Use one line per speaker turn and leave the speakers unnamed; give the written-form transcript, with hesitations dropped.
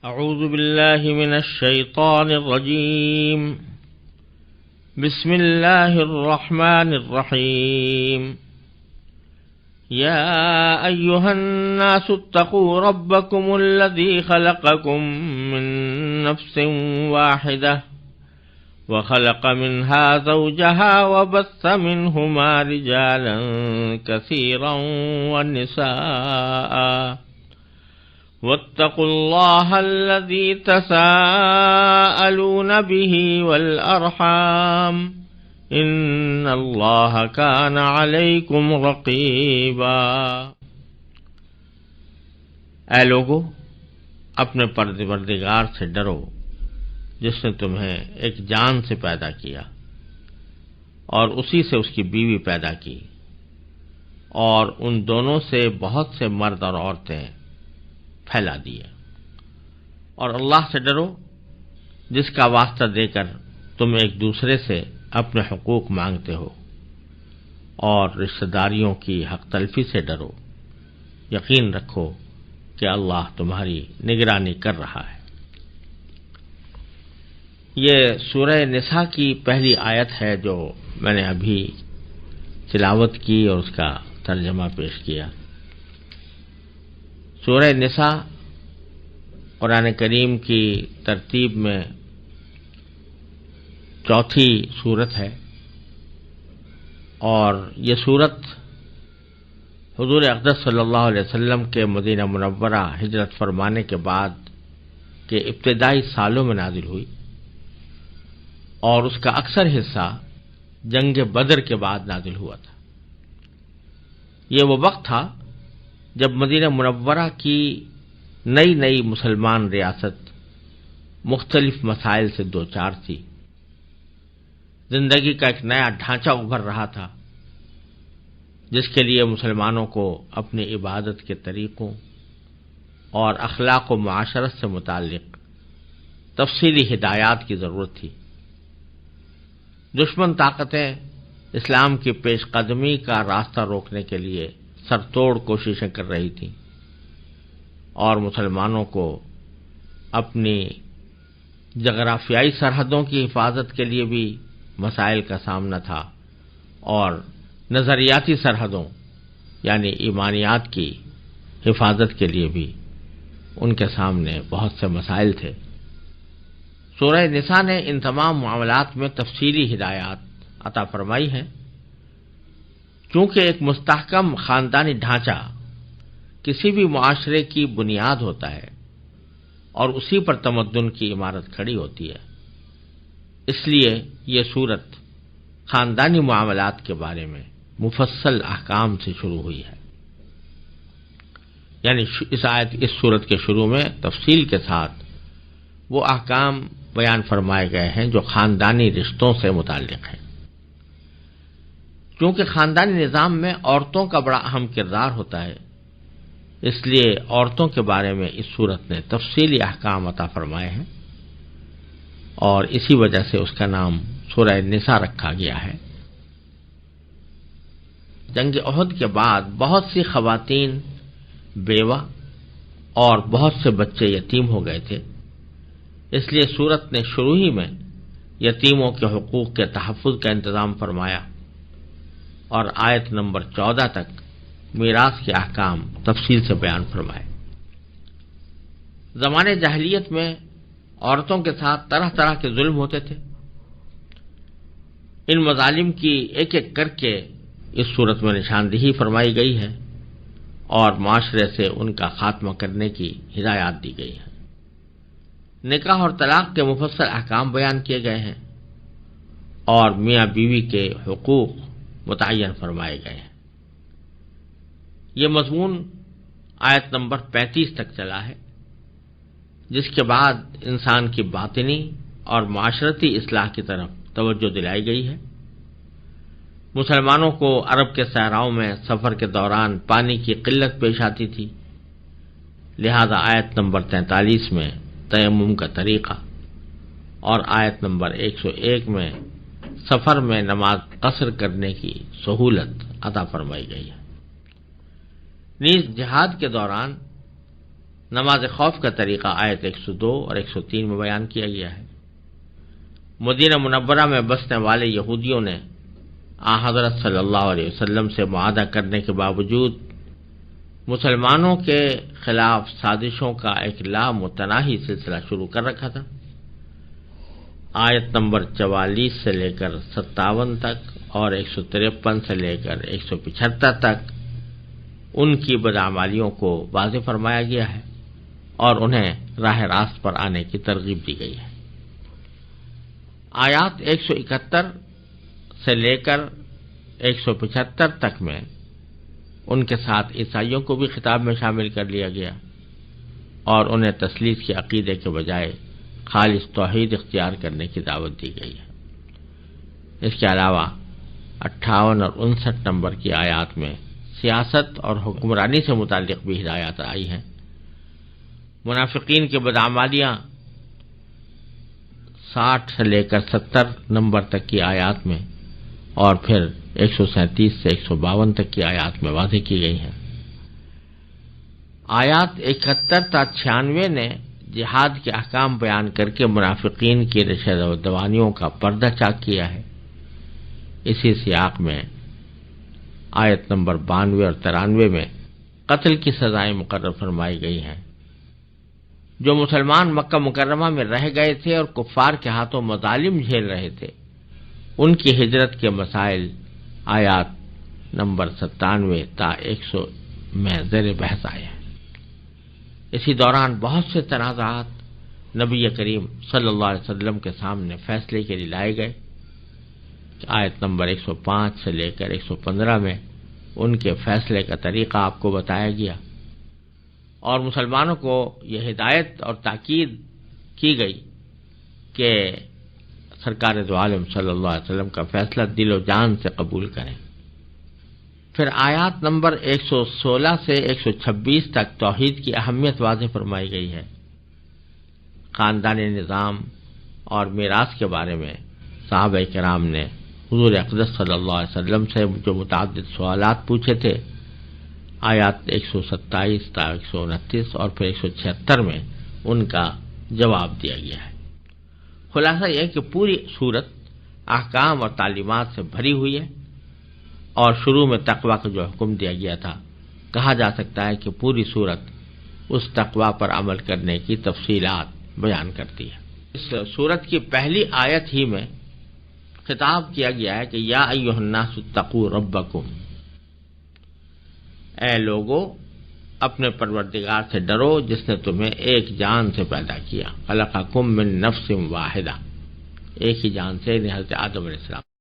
أعوذ بالله من الشيطان الرجيم. بسم الله الرحمن الرحيم. يا أيها الناس اتقوا ربكم الذي خلقكم من نفس واحدة وخلق منها زوجها وبث منهما رجالا كثيرا ونساء واتقوا الله الذي تساءلون به والأرحام إن الله كان عليكم رقيبا۔ اے لوگو، اپنے پروردگار سے ڈرو جس نے تمہیں ایک جان سے پیدا کیا اور اسی سے اس کی بیوی پیدا کی اور ان دونوں سے بہت سے مرد اور عورتیں پھیلا دیے، اور اللہ سے ڈرو جس کا واسطہ دے کر تم ایک دوسرے سے اپنے حقوق مانگتے ہو، اور رشتہ داریوں کی حق تلفی سے ڈرو۔ یقین رکھو کہ اللہ تمہاری نگرانی کر رہا ہے۔ یہ سورہ نساء کی پہلی آیت ہے جو میں نے ابھی تلاوت کی اور اس کا ترجمہ پیش کیا۔ سورہ نساء قرآن کریم کی ترتیب میں چوتھی سورت ہے، اور یہ سورت حضور اقدس صلی اللہ علیہ وسلم کے مدینہ منورہ ہجرت فرمانے کے بعد کے ابتدائی سالوں میں نازل ہوئی، اور اس کا اکثر حصہ جنگ بدر کے بعد نازل ہوا تھا۔ یہ وہ وقت تھا جب مدینہ منورہ کی نئی مسلمان ریاست مختلف مسائل سے دوچار تھی۔ زندگی کا ایک نیا ڈھانچہ ابھر رہا تھا جس کے لیے مسلمانوں کو اپنی عبادت کے طریقوں اور اخلاق و معاشرت سے متعلق تفصیلی ہدایات کی ضرورت تھی۔ دشمن طاقتیں اسلام کی پیش قدمی کا راستہ روکنے کے لیے سر توڑ کوششیں کر رہی تھیں، اور مسلمانوں کو اپنی جغرافیائی سرحدوں کی حفاظت کے لیے بھی مسائل کا سامنا تھا، اور نظریاتی سرحدوں یعنی ایمانیات کی حفاظت کے لیے بھی ان کے سامنے بہت سے مسائل تھے۔ سورہ نساء نے ان تمام معاملات میں تفصیلی ہدایات عطا فرمائی ہیں۔ چونکہ ایک مستحکم خاندانی ڈھانچہ کسی بھی معاشرے کی بنیاد ہوتا ہے اور اسی پر تمدن کی عمارت کھڑی ہوتی ہے، اس لیے یہ سورت خاندانی معاملات کے بارے میں مفصل احکام سے شروع ہوئی ہے۔ یعنی اس سورت کے شروع میں تفصیل کے ساتھ وہ احکام بیان فرمائے گئے ہیں جو خاندانی رشتوں سے متعلق ہیں۔ چونکہ خاندانی نظام میں عورتوں کا بڑا اہم کردار ہوتا ہے، اس لیے عورتوں کے بارے میں اس سورت نے تفصیلی احکام عطا فرمائے ہیں، اور اسی وجہ سے اس کا نام سورہ نساء رکھا گیا ہے۔ جنگ احد کے بعد بہت سی خواتین بیوہ اور بہت سے بچے یتیم ہو گئے تھے، اس لیے سورت نے شروع ہی میں یتیموں کے حقوق کے تحفظ کا انتظام فرمایا، اور آیت نمبر 14 تک میراث کے احکام تفصیل سے بیان فرمائے۔ زمانے جاہلیت میں عورتوں کے ساتھ طرح طرح کے ظلم ہوتے تھے۔ ان مظالم کی ایک ایک کر کے اس صورت میں نشاندہی فرمائی گئی ہے، اور معاشرے سے ان کا خاتمہ کرنے کی ہدایات دی گئی ہے۔ نکاح اور طلاق کے مفصل احکام بیان کیے گئے ہیں، اور میاں بیوی کے حقوق متعین فرمائے گئے ہیں۔ یہ مضمون آیت نمبر 35 تک چلا ہے، جس کے بعد انسان کی باطنی اور معاشرتی اصلاح کی طرف توجہ دلائی گئی ہے۔ مسلمانوں کو عرب کے صحراؤں میں سفر کے دوران پانی کی قلت پیش آتی تھی، لہذا آیت نمبر 43 میں تیمم کا طریقہ، اور آیت نمبر 101 میں سفر میں نماز قصر کرنے کی سہولت عطا فرمائی گئی ہے۔ نیز جہاد کے دوران نماز خوف کا طریقہ آیت 102 اور 103 میں بیان کیا گیا ہے۔ مدینہ منورہ میں بسنے والے یہودیوں نے حضرت صلی اللہ علیہ وسلم سے معاہدہ کرنے کے باوجود مسلمانوں کے خلاف سازشوں کا ایک لامتناہی سلسلہ شروع کر رکھا تھا۔ آیت نمبر 44 سے لے کر 57 تک اور 153 سے لے کر 175 تک ان کی بدعمالیوں کو واضح فرمایا گیا ہے اور انہیں راہ راست پر آنے کی ترغیب دی گئی ہے۔ آیات 171 سے لے کر 175 تک میں ان کے ساتھ عیسائیوں کو بھی خطاب میں شامل کر لیا گیا اور انہیں تثلیث کے عقیدے کے بجائے خالص توحید اختیار کرنے کی دعوت دی گئی ہے۔ اس کے علاوہ 58 اور 59 نمبر کی آیات میں سیاست اور حکمرانی سے متعلق بھی ہدایات آئی ہیں۔ منافقین کے بدعمالیاں 60 سے لے کر 70 نمبر تک کی آیات میں اور پھر 137 سے 152 تک کی آیات میں واضح کی گئی ہیں۔ آیات 71 تا 96 نے جہاد کے احکام بیان کر کے منافقین کی رشد و دوانیوں کا پردہ چاک کیا ہے۔ اسی سیاق میں آیت نمبر 92 اور 93 میں قتل کی سزائیں مقرر فرمائی گئی ہیں۔ جو مسلمان مکہ مکرمہ میں رہ گئے تھے اور کفار کے ہاتھوں مظالم جھیل رہے تھے، ان کی ہجرت کے مسائل آیات نمبر 97 تا 100 میں زیر بحث آئے ہیں۔ اسی دوران بہت سے تنازعات نبی کریم صلی اللہ علیہ وسلم کے سامنے فیصلے کے لیے لائے گئے۔ آیت نمبر 105 سے لے کر 115 میں ان کے فیصلے کا طریقہ آپ کو بتایا گیا اور مسلمانوں کو یہ ہدایت اور تاکید کی گئی کہ سرکار دو عالم صلی اللہ علیہ وسلم کا فیصلہ دل و جان سے قبول کریں۔ پھر آیات نمبر 116 سے 126 تک توحید کی اہمیت واضح فرمائی گئی ہے۔ خاندانی نظام اور میراث کے بارے میں صحابہ کرام نے حضور اقدس صلی اللہ علیہ وسلم سے جو متعدد سوالات پوچھے تھے، آیات 127 تا 129 اور پھر 176 میں ان کا جواب دیا گیا ہے۔ خلاصہ یہ ہے کہ پوری سورت احکام اور تعلیمات سے بھری ہوئی ہے اور شروع میں تقوی کا جو حکم دیا گیا تھا، کہا جا سکتا ہے کہ پوری سورت اس تقوی پر عمل کرنے کی تفصیلات بیان کرتی ہے۔ اس سورت کی پہلی آیت ہی میں خطاب کیا گیا ہے کہ یا ایھا الناس اتقوا ربکم، اے لوگو اپنے پروردگار سے ڈرو جس نے تمہیں ایک جان سے پیدا کیا، خلقکم من نفس واحدہ، ایک ہی جان سے حضرت آدم علیہ السلام